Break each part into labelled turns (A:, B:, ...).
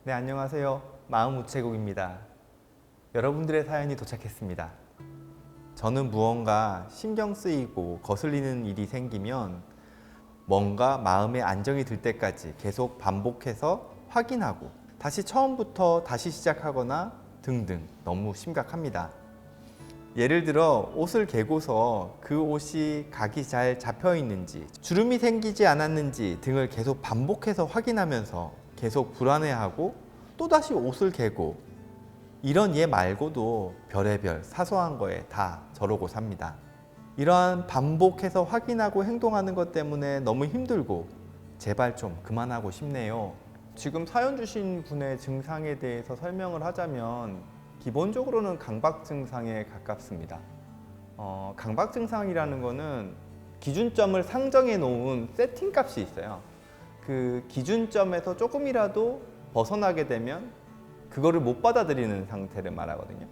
A: 네, 안녕하세요. 마음우체국입니다. 여러분들의 사연이 도착했습니다. 저는 무언가 신경 쓰이고 거슬리는 일이 생기면 뭔가 마음의 안정이 들 때까지 계속 반복해서 확인하고 다시 처음부터 다시 시작하거나 등등 너무 심각합니다. 예를 들어 옷을 개고서 그 옷이 각이 잘 잡혀 있는지 주름이 생기지 않았는지 등을 계속 반복해서 확인하면서 계속 불안해하고 또다시 옷을 개고 이런 예 말고도 별의별 사소한 거에 다 저러고 삽니다. 이러한 반복해서 확인하고 행동하는 것 때문에 너무 힘들고 제발 좀 그만하고 싶네요. 지금 사연 주신 분의 증상에 대해서 설명을 하자면 기본적으로는 강박 증상에 가깝습니다. 강박 증상이라는 거는 기준점을 상정해 놓은 세팅 값이 있어요. 그 기준점에서 조금이라도 벗어나게 되면 그거를 못 받아들이는 상태를 말하거든요.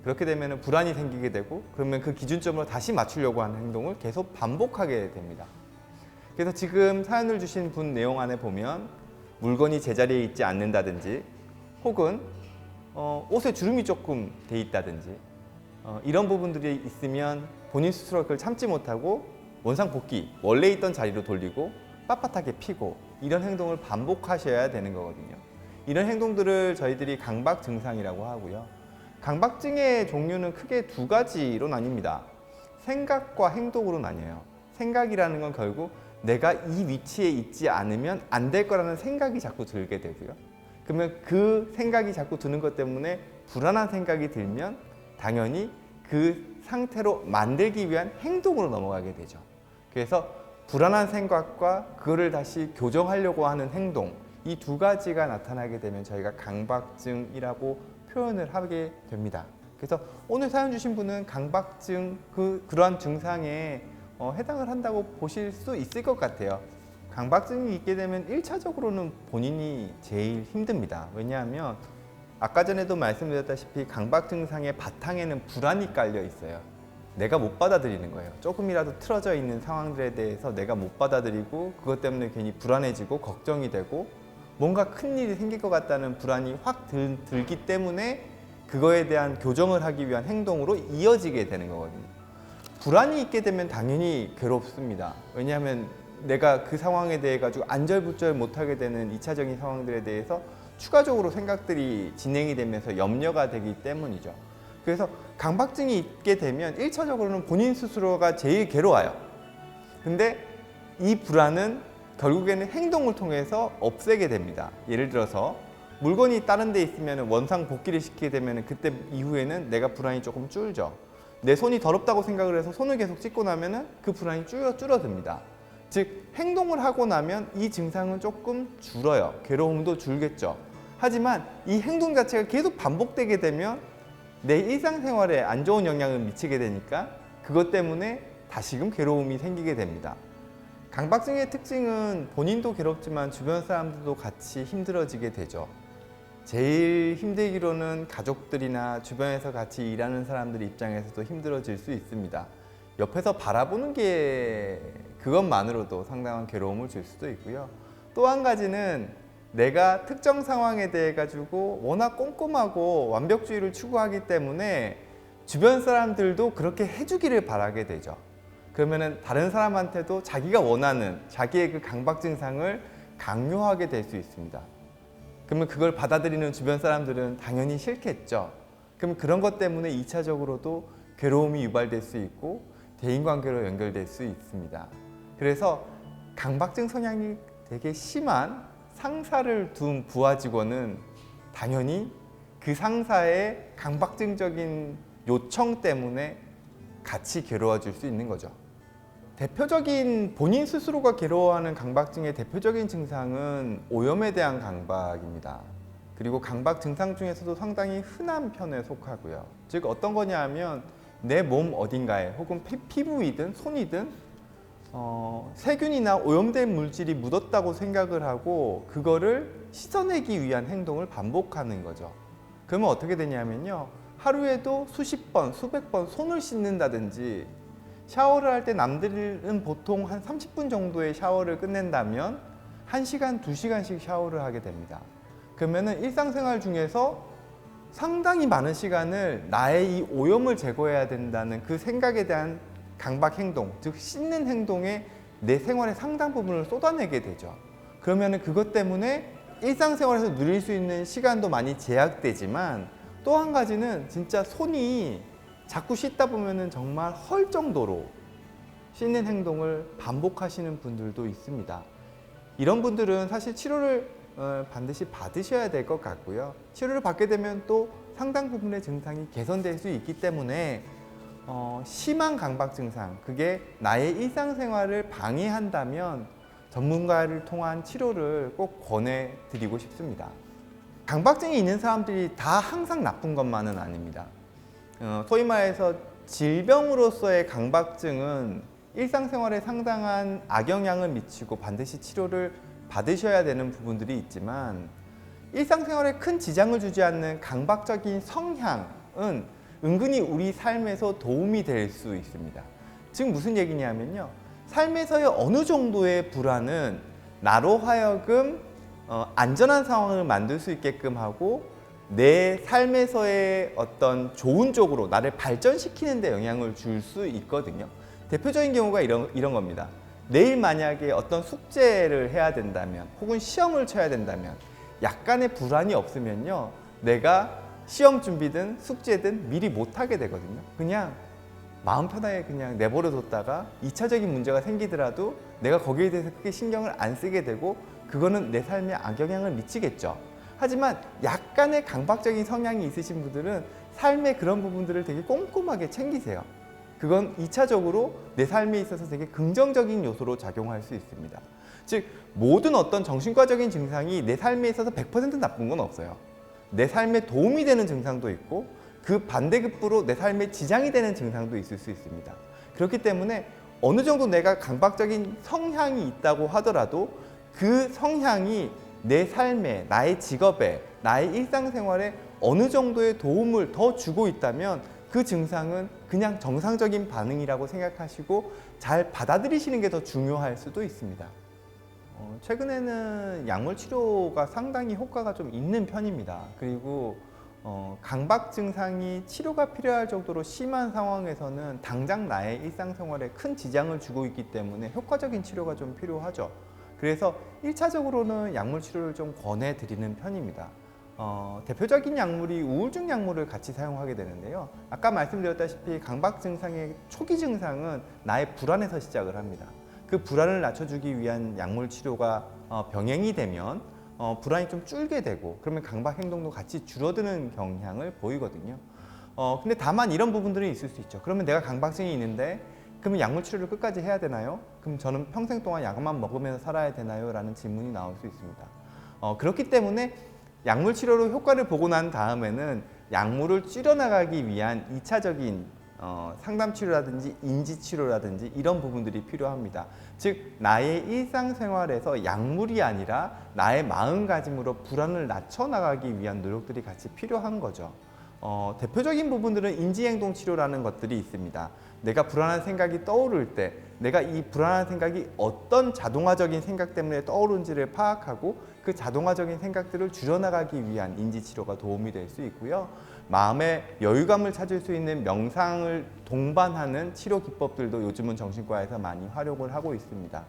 A: 그렇게 되면 불안이 생기게 되고 그러면 그 기준점을 다시 맞추려고 하는 행동을 계속 반복하게 됩니다. 그래서 지금 사연을 주신 분 내용 안에 보면 물건이 제자리에 있지 않는다든지 혹은 옷에 주름이 조금 돼 있다든지 이런 부분들이 있으면 본인 스스로 그걸 참지 못하고 원상복귀, 원래 있던 자리로 돌리고 빳빳하게 피고 이런 행동을 반복하셔야 되는 거거든요. 이런 행동들을 저희들이 강박 증상이라고 하고요. 강박증의 종류는 크게 두 가지로 나뉩니다. 생각과 행동으로 나뉘어요. 생각이라는 건 결국 내가 이 위치에 있지 않으면 안 될 거라는 생각이 자꾸 들게 되고요. 그러면 그 생각이 자꾸 드는 것 때문에 불안한 생각이 들면 당연히 그 상태로 만들기 위한 행동으로 넘어가게 되죠. 그래서 불안한 생각과 그거를 다시 교정하려고 하는 행동, 이 두 가지가 나타나게 되면 저희가 강박증이라고 표현을 하게 됩니다. 그래서 오늘 사연 주신 분은 강박증 그러한 증상에 해당을 한다고 보실 수 있을 것 같아요. 강박증이 있게 되면 1차적으로는 본인이 제일 힘듭니다. 왜냐하면 아까 전에도 말씀드렸다시피 강박 증상의 바탕에는 불안이 깔려 있어요. 내가 못 받아들이는 거예요. 조금이라도 틀어져 있는 상황들에 대해서 내가 못 받아들이고 그것 때문에 괜히 불안해지고 걱정이 되고 뭔가 큰일이 생길 것 같다는 불안이 확 들기 때문에 그거에 대한 교정을 하기 위한 행동으로 이어지게 되는 거거든요. 불안이 있게 되면 당연히 괴롭습니다. 왜냐하면 내가 그 상황에 대해 가지고 안절부절 못하게 되는 2차적인 상황들에 대해서 추가적으로 생각들이 진행이 되면서 염려가 되기 때문이죠. 그래서 강박증이 있게 되면 1차적으로는 본인 스스로가 제일 괴로워요. 근데 이 불안은 결국에는 행동을 통해서 없애게 됩니다. 예를 들어서 물건이 다른 데 있으면 원상 복귀를 시키게 되면 그때 이후에는 내가 불안이 조금 줄죠. 내 손이 더럽다고 생각을 해서 손을 계속 씻고 나면 그 불안이 줄어듭니다. 즉 행동을 하고 나면 이 증상은 조금 줄어요. 괴로움도 줄겠죠. 하지만 이 행동 자체가 계속 반복되게 되면 내 일상생활에 안 좋은 영향을 미치게 되니까 그것 때문에 다시금 괴로움이 생기게 됩니다. 강박증의 특징은 본인도 괴롭지만 주변 사람들도 같이 힘들어지게 되죠. 제일 힘들기로는 가족들이나 주변에서 같이 일하는 사람들 입장에서도 힘들어질 수 있습니다. 옆에서 바라보는 게 그것만으로도 상당한 괴로움을 줄 수도 있고요. 또 한 가지는 내가 특정 상황에 대해 가지고 워낙 꼼꼼하고 완벽주의를 추구하기 때문에 주변 사람들도 그렇게 해주기를 바라게 되죠. 그러면은 다른 사람한테도 자기가 원하는 자기의 그 강박 증상을 강요하게 될 수 있습니다. 그러면 그걸 받아들이는 주변 사람들은 당연히 싫겠죠. 그럼 그런 것 때문에 2차적으로도 괴로움이 유발될 수 있고 대인관계로 연결될 수 있습니다. 그래서 강박증 성향이 되게 심한 상사를 둔 부하 직원은 당연히 그 상사의 강박증적인 요청 때문에 같이 괴로워질 수 있는 거죠. 대표적인 본인 스스로가 괴로워하는 강박증의 대표적인 증상은 오염에 대한 강박입니다. 그리고 강박 증상 중에서도 상당히 흔한 편에 속하고요. 즉 어떤 거냐 하면 내 몸 어딘가에 혹은 피부이든 손이든 세균이나 오염된 물질이 묻었다고 생각을 하고 그거를 씻어내기 위한 행동을 반복하는 거죠. 그러면 어떻게 되냐면요. 하루에도 수십 번, 수백 번 손을 씻는다든지 샤워를 할 때 남들은 보통 한 30분 정도의 샤워를 끝낸다면 1시간, 2시간씩 샤워를 하게 됩니다. 그러면은 일상생활 중에서 상당히 많은 시간을 나의 이 오염을 제거해야 된다는 그 생각에 대한 강박 행동, 즉 씻는 행동에 내 생활의 상당 부분을 쏟아내게 되죠. 그러면은 그것 때문에 일상생활에서 누릴 수 있는 시간도 많이 제약되지만, 또 한 가지는 진짜 손이 자꾸 씻다 보면은 정말 헐 정도로 씻는 행동을 반복하시는 분들도 있습니다. 이런 분들은 사실 치료를 반드시 받으셔야 될 것 같고요. 치료를 받게 되면 또 상당 부분의 증상이 개선될 수 있기 때문에 심한 강박 증상, 그게 나의 일상생활을 방해한다면 전문가를 통한 치료를 꼭 권해드리고 싶습니다. 강박증이 있는 사람들이 다 항상 나쁜 것만은 아닙니다. 소위 말해서 질병으로서의 강박증은 일상생활에 상당한 악영향을 미치고 반드시 치료를 받으셔야 되는 부분들이 있지만, 일상생활에 큰 지장을 주지 않는 강박적인 성향은 은근히 우리 삶에서 도움이 될 수 있습니다. 즉 무슨 얘기냐면요, 삶에서의 어느 정도의 불안은 나로 하여금 안전한 상황을 만들 수 있게끔 하고 내 삶에서의 어떤 좋은 쪽으로 나를 발전시키는 데 영향을 줄 수 있거든요. 대표적인 경우가 이런 겁니다. 내일 만약에 어떤 숙제를 해야 된다면 혹은 시험을 쳐야 된다면 약간의 불안이 없으면요, 내가 시험 준비든 숙제든 미리 못하게 되거든요. 그냥 마음 편하게 그냥 내버려 뒀다가 2차적인 문제가 생기더라도 내가 거기에 대해서 크게 신경을 안 쓰게 되고, 그거는 내 삶에 악영향을 미치겠죠. 하지만 약간의 강박적인 성향이 있으신 분들은 삶의 그런 부분들을 되게 꼼꼼하게 챙기세요. 그건 2차적으로 내 삶에 있어서 되게 긍정적인 요소로 작용할 수 있습니다. 즉 모든 어떤 정신과적인 증상이 내 삶에 있어서 100% 나쁜 건 없어요. 내 삶에 도움이 되는 증상도 있고 그 반대급부로 내 삶에 지장이 되는 증상도 있을 수 있습니다. 그렇기 때문에 어느 정도 내가 강박적인 성향이 있다고 하더라도 그 성향이 내 삶에, 나의 직업에, 나의 일상생활에 어느 정도의 도움을 더 주고 있다면 그 증상은 그냥 정상적인 반응이라고 생각하시고 잘 받아들이시는 게 더 중요할 수도 있습니다. 최근에는 약물 치료가 상당히 효과가 좀 있는 편입니다. 그리고 강박 증상이 치료가 필요할 정도로 심한 상황에서는 당장 나의 일상생활에 큰 지장을 주고 있기 때문에 효과적인 치료가 좀 필요하죠. 그래서 1차적으로는 약물 치료를 좀 권해드리는 편입니다. 대표적인 약물이 우울증 약물을 같이 사용하게 되는데요. 아까 말씀드렸다시피 강박 증상의 초기 증상은 나의 불안에서 시작을 합니다. 그 불안을 낮춰주기 위한 약물 치료가 병행이 되면 불안이 좀 줄게 되고, 그러면 강박 행동도 같이 줄어드는 경향을 보이거든요. 근데 다만 이런 부분들이 있을 수 있죠. 그러면 내가 강박증이 있는데 그러면 약물 치료를 끝까지 해야 되나요? 그럼 저는 평생 동안 약만 먹으면서 살아야 되나요? 라는 질문이 나올 수 있습니다. 그렇기 때문에 약물 치료로 효과를 보고 난 다음에는 약물을 줄여나가기 위한 2차적인 상담 치료라든지 인지 치료라든지 이런 부분들이 필요합니다. 즉 나의 일상생활에서 약물이 아니라 나의 마음가짐으로 불안을 낮춰나가기 위한 노력들이 같이 필요한 거죠. 대표적인 부분들은 인지행동 치료라는 것들이 있습니다. 내가 불안한 생각이 떠오를 때 내가 이 불안한 생각이 어떤 자동화적인 생각 때문에 떠오른지를 파악하고 그 자동화적인 생각들을 줄여나가기 위한 인지치료가 도움이 될 수 있고요. 마음의 여유감을 찾을 수 있는 명상을 동반하는 치료 기법들도 요즘은 정신과에서 많이 활용을 하고 있습니다.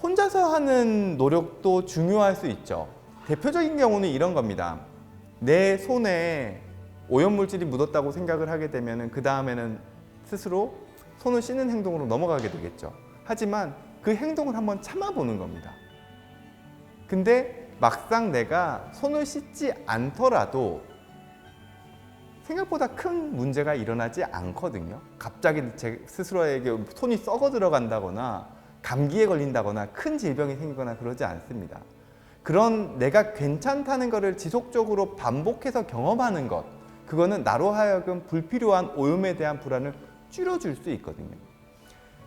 A: 혼자서 하는 노력도 중요할 수 있죠. 대표적인 경우는 이런 겁니다. 내 손에 오염물질이 묻었다고 생각을 하게 되면 그 다음에는 스스로 손을 씻는 행동으로 넘어가게 되겠죠. 하지만 그 행동을 한번 참아보는 겁니다. 근데 막상 내가 손을 씻지 않더라도 생각보다 큰 문제가 일어나지 않거든요. 갑자기 제 스스로에게 손이 썩어 들어간다거나 감기에 걸린다거나 큰 질병이 생기거나 그러지 않습니다. 그런 내가 괜찮다는 것을 지속적으로 반복해서 경험하는 것, 그거는 나로 하여금 불필요한 오염에 대한 불안을 줄여줄 수 있거든요.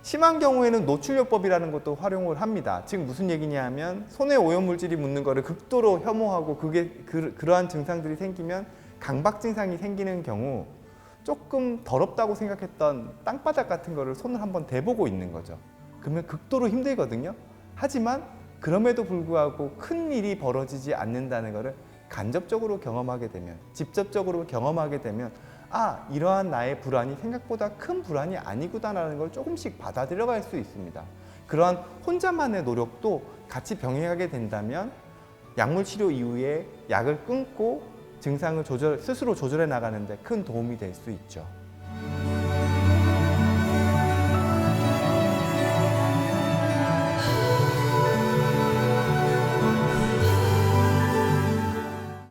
A: 심한 경우에는 노출요법이라는 것도 활용을 합니다. 즉 무슨 얘기냐 하면 손에 오염물질이 묻는 것을 극도로 혐오하고 그러한 증상들이 생기면 강박 증상이 생기는 경우 조금 더럽다고 생각했던 땅바닥 같은 거를 손을 한번 대보고 있는 거죠. 그러면 극도로 힘들거든요. 하지만 그럼에도 불구하고 큰 일이 벌어지지 않는다는 것을 간접적으로 경험하게 되면, 직접적으로 경험하게 되면 아, 이러한 나의 불안이 생각보다 큰 불안이 아니구나라는 걸 조금씩 받아들여갈 수 있습니다. 그러한 혼자만의 노력도 같이 병행하게 된다면 약물 치료 이후에 약을 끊고 증상을 스스로 조절해 나가는 데 큰 도움이 될 수 있죠.